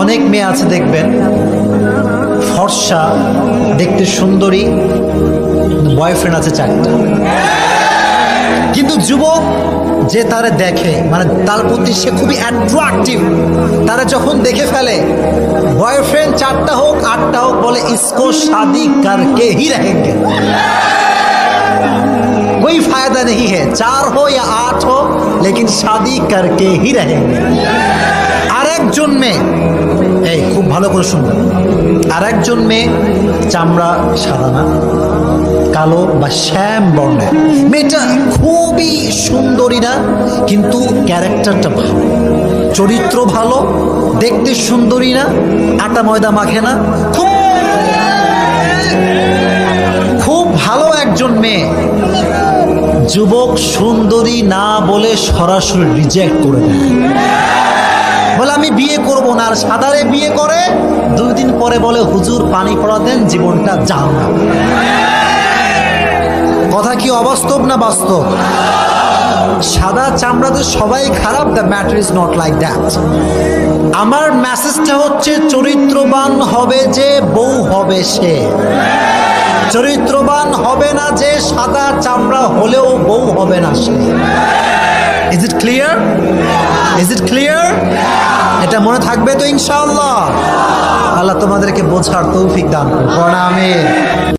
অনেক মেয়ে আছে দেখবেন ফর্সা, দেখতে সুন্দরী, বয়ফ্রেন্ড আছে 4টা। কিন্তু যুবক যে তারা দেখে, মানে তার প্রতি সে খুবই অ্যাট্রাকটিভ, তারা যখন দেখে ফেলে, বয়ফ্রেন্ড 4টা হোক 8টা হোক, বলে ইসকো शादी करके ही रहेंगे, कोई फायदा नहीं है, 4 हो या 8 हो, लेकिन शादी करके ही रहेंगे। আরেকজন মেয়ে, এই খুব ভালো করে শুনবেন, আরেকজন মেয়ে চামড়া সাদা না, কালো বা শ্যাম বর্ণের, মেয়েটা খুবই সুন্দরী না, কিন্তু ক্যারেক্টারটা ভালো, চরিত্র ভালো, দেখতে সুন্দরী না, আটা ময়দা মাখে না, খুব ভালো একজন মেয়ে। যুবক সুন্দরী না বলে সরাসরি রিজেক্ট করে দেয়, বলে আমি বিয়ে করব না। আর সাদারে বিয়ে করে 2 দিন পরে বলে হুজুর পানি পড়া দেন, জীবনটা জাহান্নাম। কথা কি অবাস্তব না বাস্তব? সাদা চামড়াতে সবাই খারাপ, the matter is not like that. আমার মেসেজটা হচ্ছে চরিত্রবান হবে যে বউ হবে সে, চরিত্রবান হবে না যে সাদা চামড়া হলেও বউ হবে না সে। Is it clear? Is it clear? এটা মনে থাকবে তো ইনশাআল্লাহ। আল্লাহ তোমাদেরকে বোঝার তৌফিক দান করুন। আমিন।